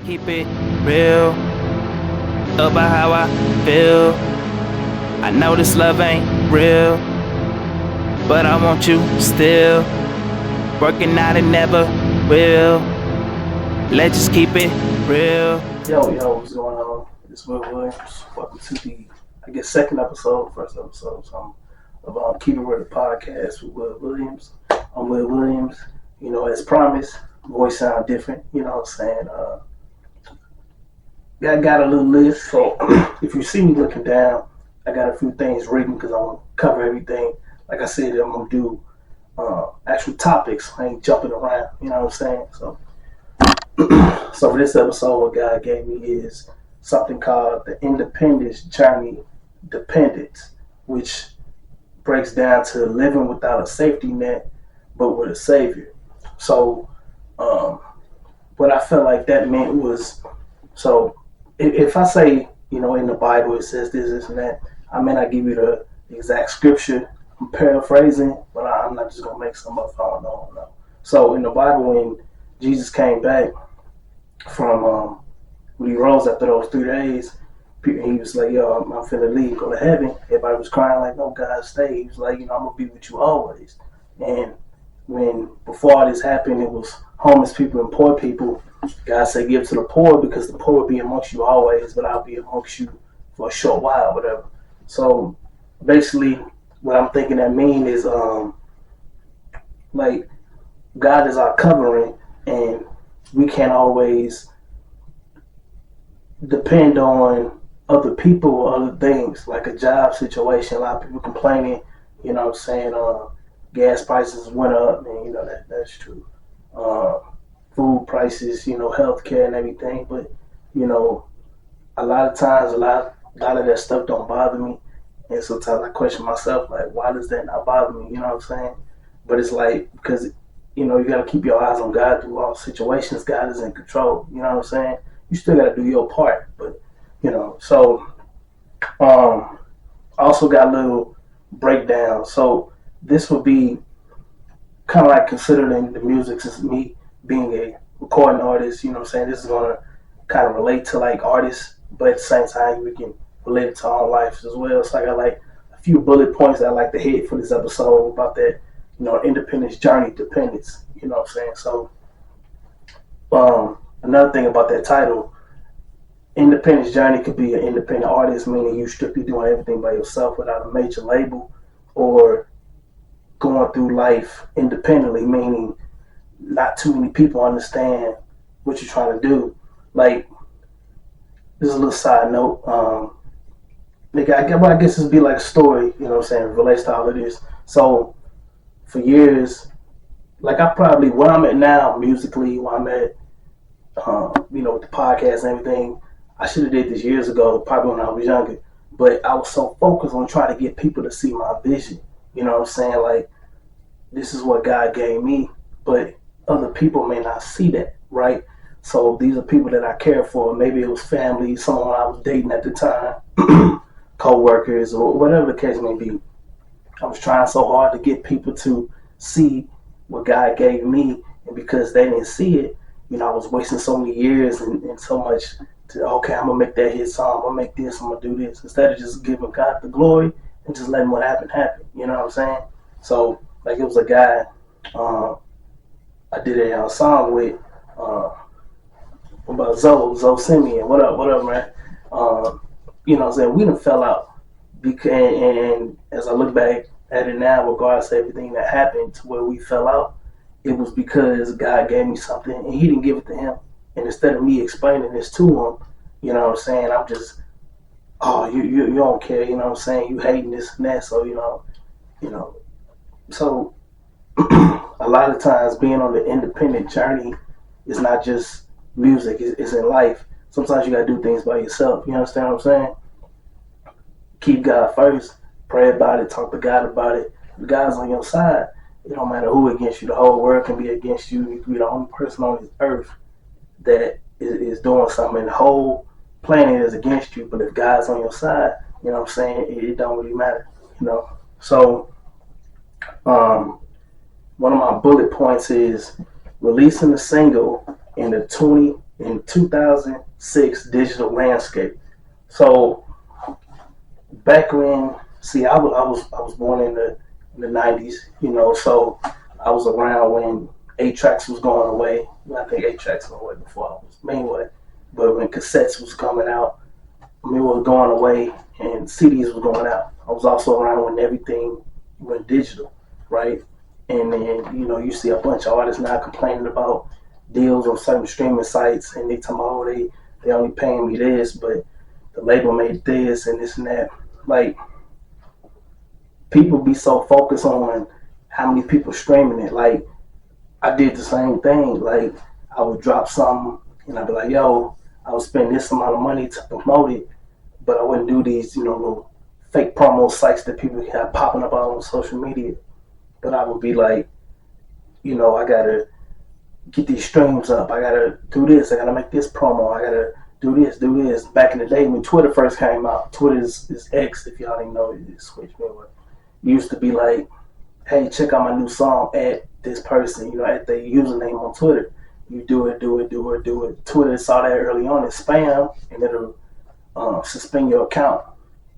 Keep it real about how I feel. I know this love ain't real, but I want you still. Working out and never will. Let's just keep it real. Yo, what's going on? It's Will Williams. Welcome to the, second episode, first episode, of Keep It Real podcast with Will Williams. I'm Will Williams. You know, as promised, voice sound different. You know what I'm saying? I got a little list, so if you see me looking down, I got a few things written because I want to cover everything. Like I said, I'm going to do actual topics. I ain't jumping around, you know what I'm saying? So for this episode, what God gave me is something called the Independence Journey Dependence, which breaks down to living without a safety net, but with a savior. So what I felt like that meant was, so if I say, you know, in the Bible it says this and that, I may not give you the exact scripture. I'm paraphrasing, but I'm not just going to make some up. I don't know. So in the Bible, when Jesus came back from when he rose after those 3 days, he was like, yo, I'm finna leave, go to heaven. Everybody was crying like, no, God, stay. He was like, you know, I'm going to be with you always. And when before all this happened, it was homeless people and poor people. God said, give to the poor because the poor will be amongst you always, but I'll be amongst you for a short while, whatever. So basically, what I'm thinking that mean is, like, God is our covering, and we can't always depend on other people or other things, like a job situation. A lot of people complaining, you know what I'm saying, gas prices went up, and, you know, that's true. Food prices, you know, healthcare and everything, but, you know, a lot of times, a lot of that stuff don't bother me, and sometimes I question myself, like, why does that not bother me, you know what I'm saying? But it's like, because, you know, you got to keep your eyes on God through all situations. God is in control, you know what I'm saying? You still got to do your part, but, you know, so, I also got a little breakdown, so this would be kind of like considering the music as me being a recording artist, you know what I'm saying? This is going to kind of relate to like artists, but at the same time, we can relate it to our own lives as well. So I got like a few bullet points that I like to hit for this episode about that, you know, independence journey dependence, you know what I'm saying? So another thing about that title, independence journey could be an independent artist, meaning you strictly doing everything by yourself without a major label, or going through life independently, meaning not too many people understand what you're trying to do. Like, this is a little side note. I guess this would be like a story, you know what I'm saying, it relates to all of this. So, for years, like where I'm at now, musically, where I'm at, you know, with the podcast and everything, I should have did this years ago, probably when I was younger. But I was so focused on trying to get people to see my vision. You know what I'm saying? Like, this is what God gave me, but other people may not see that, right? So these are people that I care for. Maybe it was family, someone I was dating at the time, co-workers, or whatever the case may be. I was trying so hard to get people to see what God gave me, and because they didn't see it, you know, I was wasting so many years and so much to, okay, I'm going to make that hit song, I'm going to make this, I'm going to do this, instead of just giving God the glory and just letting what happen, you know what I'm saying? So, like, it was a guy I did a song with about Zoe Simeon. What up, man? You know what I'm saying? We done fell out. And as I look back at it now, regardless of everything that happened to where we fell out, it was because God gave me something and he didn't give it to him. And instead of me explaining this to him, you know what I'm saying, I'm just, oh, you don't care, you know what I'm saying? You hating this and that, so, you know. So a lot of times being on the independent journey is not just music, it's in life. Sometimes you gotta do things by yourself, you understand what I'm saying? Keep God first, pray about it, talk to God about it. If God's on your side, it don't matter who against you, the whole world can be against you. You can be the only person on this earth that is doing something, and the whole planet is against you, but if God's on your side, you know what I'm saying, it don't really matter, you know? So one of my bullet points is releasing a single in the in 2006 digital landscape. So back when, see, I was born in the 90s, you know, so I was around when 8-tracks was going away. I think 8-tracks went away before I was, anyway. But when cassettes was coming out, it was going away and CDs was going out. I was also around when everything went digital, right? And then, you know, you see a bunch of artists now complaining about deals on certain streaming sites, and they tell me, oh, they only paying me this, but the label made this and this and that. Like, people be so focused on how many people streaming it. Like, I did the same thing. Like, I would drop something and I'd be like, yo, I would spend this amount of money to promote it, but I wouldn't do these, you know, little fake promo sites that people have popping up on social media. But I would be like, you know, I gotta get these streams up. I gotta do this. I gotta make this promo. I gotta do this. Back in the day when Twitter first came out, Twitter is X, if y'all didn't know, it switched me over. It used to be like, hey, check out my new song at this person, you know, at their username on Twitter. You do it. Twitter saw that early on as spam, and it'll suspend your account.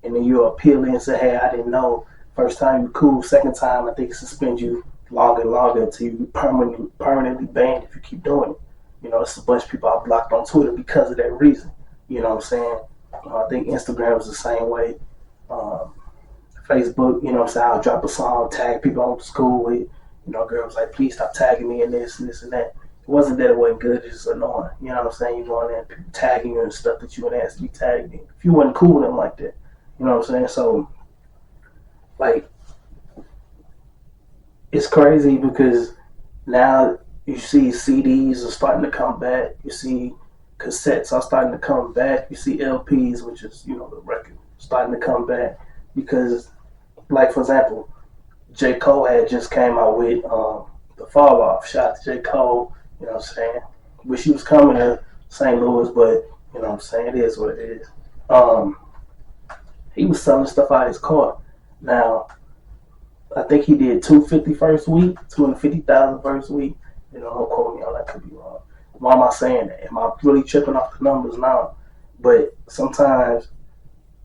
And then you'll appeal in and say, hey, I didn't know. First time you cool, second time I think it suspends you, log in until you permanently banned if you keep doing it. You know, it's a bunch of people I blocked on Twitter because of that reason. You know what I'm saying? I think Instagram is the same way. Facebook, you know what I'm saying? I'll drop a song, tag people I went to school with. You know, girls like, please stop tagging me in this and this and that. It wasn't that it wasn't good, it's just annoying. You know what I'm saying? You go in there and people tagging you and stuff that you wouldn't ask to be tagged in. If you wasn't cool with them like that. You know what I'm saying? So, like, it's crazy because now you see CDs are starting to come back. You see cassettes are starting to come back. You see LPs, which is, you know, the record, starting to come back. Because, like, for example, J. Cole had just came out with The Fall Off. Shout out to J. Cole, you know what I'm saying? Wish he was coming to St. Louis, but, you know what I'm saying? It is what it is. He was selling stuff out of his car. Now, I think he did 250 first week, 250,000 first week. You know, don't quote me on that, could be wrong. Why am I saying that? Am I really tripping off the numbers now? But sometimes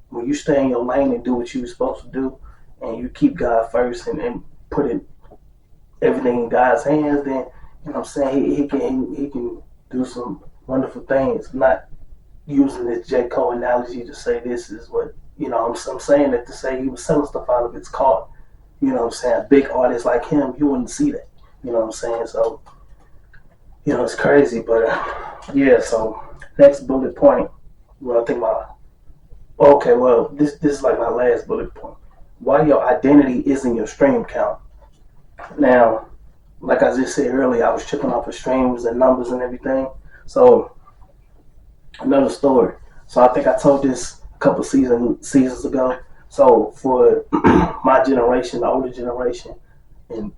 when you stay in your lane and do what you're supposed to do, and you keep God first and put everything in God's hands, then, you know what I'm saying, he can do some wonderful things. I'm not using this J. Cole analogy to say this is what, you know, I'm saying that to say he was selling stuff out of his car. You know what I'm saying? Big artists like him, you wouldn't see that. You know what I'm saying? So, you know, it's crazy. But, yeah, so next bullet point, well, I think okay, well, this is like my last bullet point. Why your identity isn't your stream count. Now, like I just said earlier, I was tripping off of streams and numbers and everything. So, another story. So I think I told this a couple seasons ago. So for my generation, the older generation, and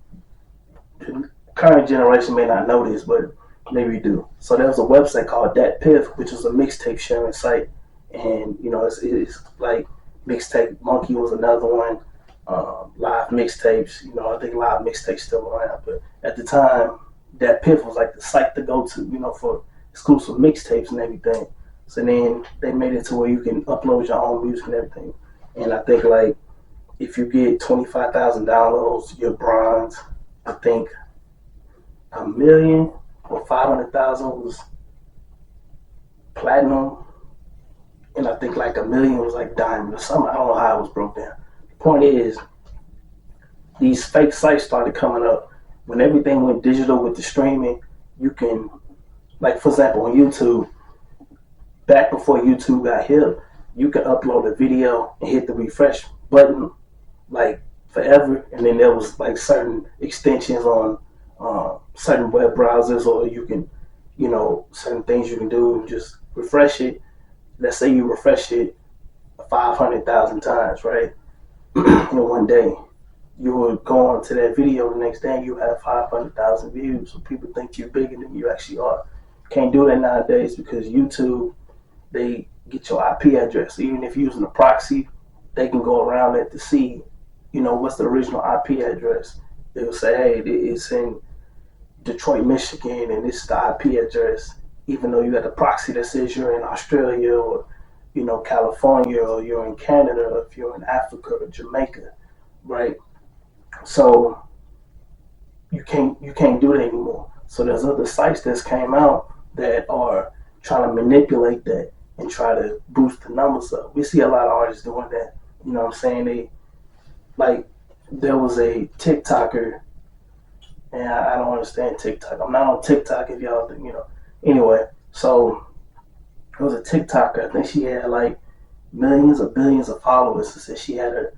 the current generation may not know this, but maybe you do. So there was a website called DatPiff, which was a mixtape sharing site. And, you know, it's like Mixtape Monkey was another one. Live mixtapes, you know, I think live mixtapes still around. But at the time, DatPiff was like the site to go to, you know, for exclusive mixtapes and everything. So then they made it to where you can upload your own music and everything. And I think, like, if you get 25,000 downloads, you're bronze. I think 1 million or 500,000 was platinum. And I think like 1 million was like diamond or something. I don't know how it was broke down. The point is, these fake sites started coming up. When everything went digital with the streaming, you can, like, for example, on YouTube, back before YouTube got hip, you could upload a video and hit the refresh button like forever, and then there was like certain extensions on certain web browsers, or you can, you know, certain things you can do and just refresh it. Let's say you refresh it 500,000 times, right? In one day, you would go on to that video the next day and you have 500,000 views. So people think you're bigger than you actually are. Can't do that nowadays because YouTube, they get your IP address. Even if you're using a proxy, they can go around it to see, you know, what's the original IP address. They'll say, hey, it's in Detroit, Michigan, and this is the IP address. even though you got the proxy that says you're in Australia or, California, or you're in Canada, or if you're in Africa or Jamaica, right? So you can't do it anymore. So there's other sites that's came out that are trying to manipulate that and try to boost the numbers up. We see a lot of artists doing that. You know what I'm saying? There was a TikToker, and I don't understand TikTok. I'm not on TikTok if y'all think, Anyway, so it was a TikToker. I think she had like millions or billions of followers. It said she had a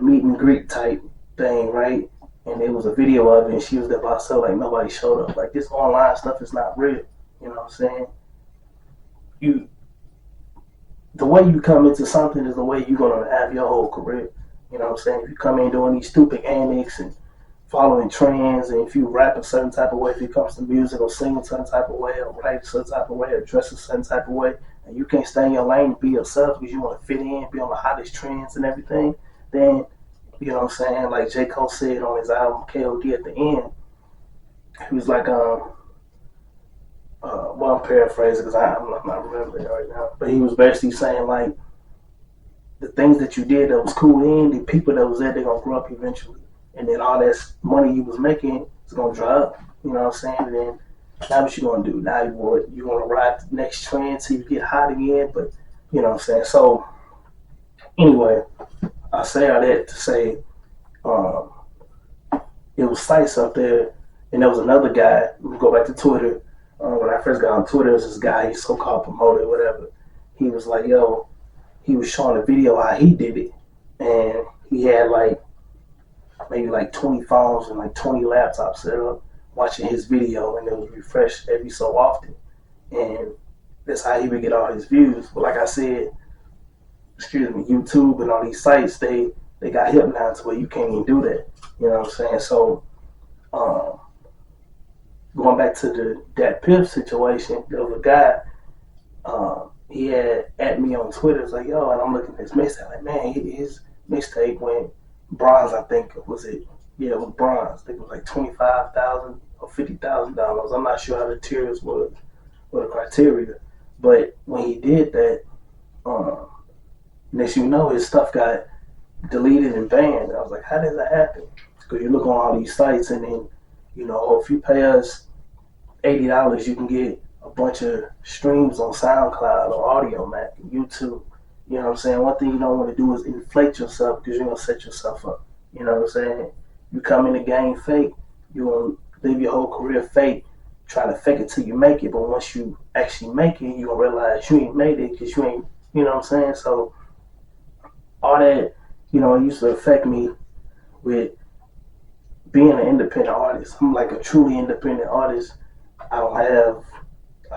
meet and greet type thing, right? And it was a video of it, and she was there by herself, like nobody showed up. Like, this online stuff is not real. You know what I'm saying? The way you come into something is the way you're gonna have your whole career. You know what I'm saying? If you come in doing these stupid antics and following trends, and if you rap a certain type of way, if it comes to music, or sing a certain type of way, or write a certain type of way, or dress a certain type of way, and you can't stay in your lane and be yourself because you want to fit in, be on the hottest trends and everything, then, you know what I'm saying, like J. Cole said on his album KOD at the end, he was like, well, I'm paraphrasing because I'm not remembering it right now, but he was basically saying, like, the things that you did that was cool then, the people that was there, they're going to grow up eventually. And then all that money you was making is going to dry up. You know what I'm saying? And then now what you going to do? Now you want to ride the next trend till you get hot again. But, you know what I'm saying? So, anyway, I say all that to say it was sites up there. And there was another guy, we go back to Twitter. When I first got on Twitter, there was this guy, he's so-called promoter, whatever. He was like, he was showing a video how he did it. And he had maybe 20 phones and 20 laptops set up watching his video, and it was refreshed every so often. And that's how he would get all his views. But like I said, YouTube and all these sites, they got hip now to where you can't even do that. You know what I'm saying? So, going back to the Dat Piff situation, there was a guy, he had at me on Twitter. It's like, and I'm looking at his mixtape. Like, man, his mixtape went bronze, I think. Was it? Yeah, it was bronze. I think it was like $25,000 or $50,000. I'm not sure how the tiers were, or the criteria. But when he did that, next his stuff got deleted and banned. And I was like, how did that happen? Because you look on all these sites, and then, if you pay us $80, you can get a bunch of streams on SoundCloud or AudioMac and YouTube. You know what I'm saying? One thing you don't want to do is inflate yourself, because you're going to set yourself up. You know what I'm saying? You come in the game fake, you're going to live your whole career fake, try to fake it till you make it. But once you actually make it, you're going to realize you ain't made it because you ain't, you know what I'm saying? So all that, it used to affect me with being an independent artist. I'm like a truly independent artist. I don't have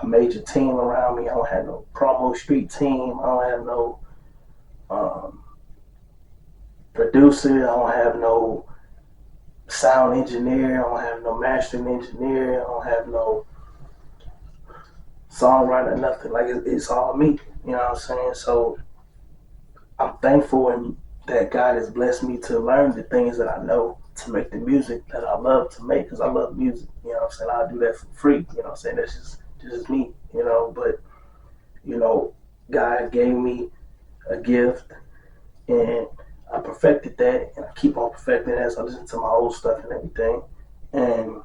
a major team around me. I don't have no promo street team. I don't have no producer. I don't have no sound engineer. I don't have no mastering engineer. I don't have no songwriter, nothing. Like, it's all me. You know what I'm saying? So I'm thankful that God has blessed me to learn the things that I know to make the music that I love to make, because I love music. You know what I'm saying? I'll do that for free. You know what I'm saying? That's just me, but, God gave me a gift, and I perfected that, and I keep on perfecting it as I listen to my old stuff and everything. And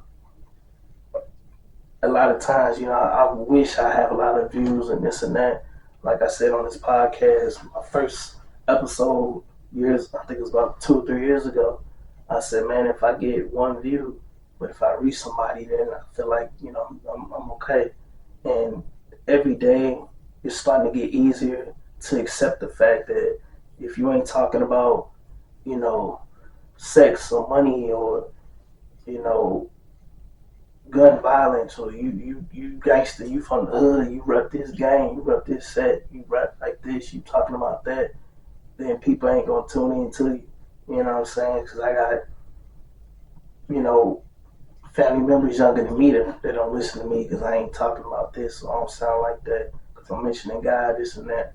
a lot of times, I wish I have a lot of views and this and that. Like I said on this podcast, my first episode I think it was about 2 or 3 years ago, I said, man, if I get one view, but if I reach somebody, then I feel like, I'm okay. And every day it's starting to get easier to accept the fact that if you ain't talking about, sex or money or, gun violence, or you gangster, you from the hood, you rep this gang, you rep this set, you rap like this, you talking about that, then people ain't gonna tune in to you. You know what I'm saying? Because I got, family members younger than me that don't listen to me because I ain't talking about this, or I don't sound like that because I'm mentioning God, this and that.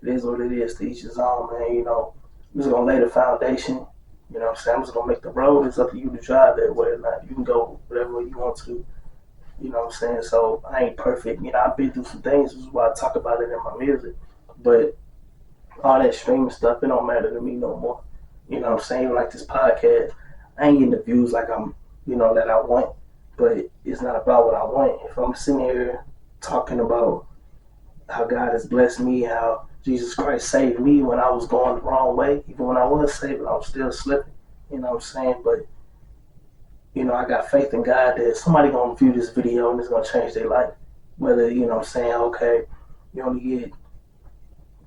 It is what it is. To each his own, man. I'm just gonna lay the foundation. You know what I'm saying? I'm just gonna make the road. It's up to you to drive that way or not. You can go whatever way you want to. You know what I'm saying? So I ain't perfect. You know, I've been through some things. This is why I talk about it in my music. But all that streaming stuff, it don't matter to me no more. You know what I'm saying? Like this podcast, I ain't getting the views like I'm, you know, that I want. But it's not about what I want. If I'm sitting here talking about how God has blessed me, how Jesus Christ saved me when I was going the wrong way, even when I was saved, I was still slipping. You know what I'm saying? But you know, I got faith in God that somebody gonna view this video and it's gonna change their life. Whether, you know what I'm saying, okay, you only get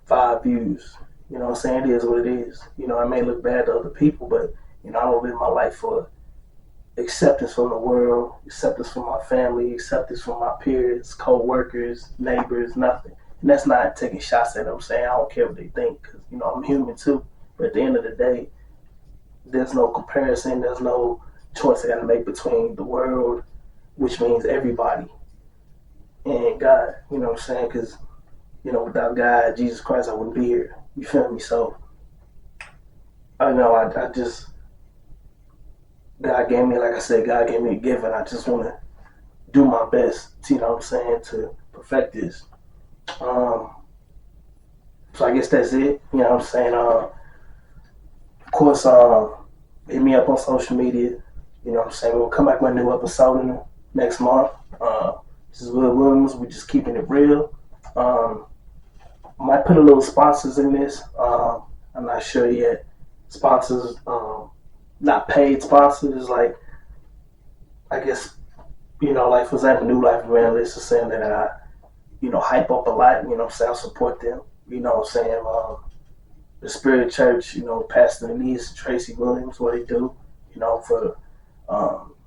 5 views. You know what I'm saying? It is what it is. You know, it may look bad to other people, but, you know, I don't live my life for acceptance from the world, acceptance from my family, acceptance from my peers, co-workers, neighbors, nothing. And that's not taking shots at them, saying I don't care what they think, because, you know, I'm human too. But at the end of the day, there's no comparison, there's no choice I got to make between the world, which means everybody, and God. You know what I'm saying? Because, you know, without God, Jesus Christ, I wouldn't be here. You feel me? So, I know I just, God gave me, like I said, God gave me a gift, and I just want to do my best, you know what I'm saying, to perfect this. So I guess that's it. You know what I'm saying? Of course, hit me up on social media. You know what I'm saying? We'll come back with a new episode in the next month. This is Will Williams. We're just keeping it real. I might put a little sponsors in this. I'm not sure yet. Sponsors, not paid sponsors, like, I guess, you know, like for example, New Life Evangelist is saying that I, you know, hype up a lot. You know what I'm saying? I support them. You know what I'm saying? The Spirit Church, you know, Pastor Denise, Tracy Williams, what they do, you know, for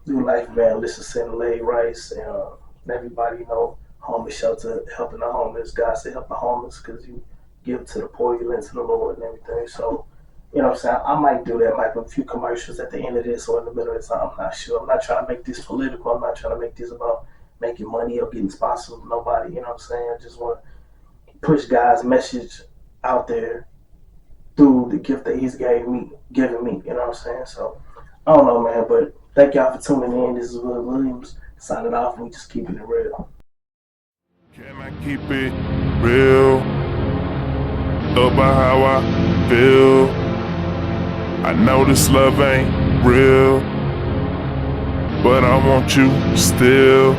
New Life Evangelist, Senator Rice, and everybody, you know, homeless shelter, helping the homeless. God said help the homeless because you give to the poor, you lend to the Lord and everything. So, you know what I'm saying? I might do that, might put a few commercials at the end of this or in the middle of this. I'm not sure. I'm not trying to make this political. I'm not trying to make this about making money or getting sponsors with nobody. You know what I'm saying? I just want to push God's message out there through the gift that He's given me. You know what I'm saying? So, I don't know, man, but thank y'all for tuning in. This is Will Williams signing off, and we just keeping it real. Can I keep it real about how I feel? I know this love ain't real, but I want you still.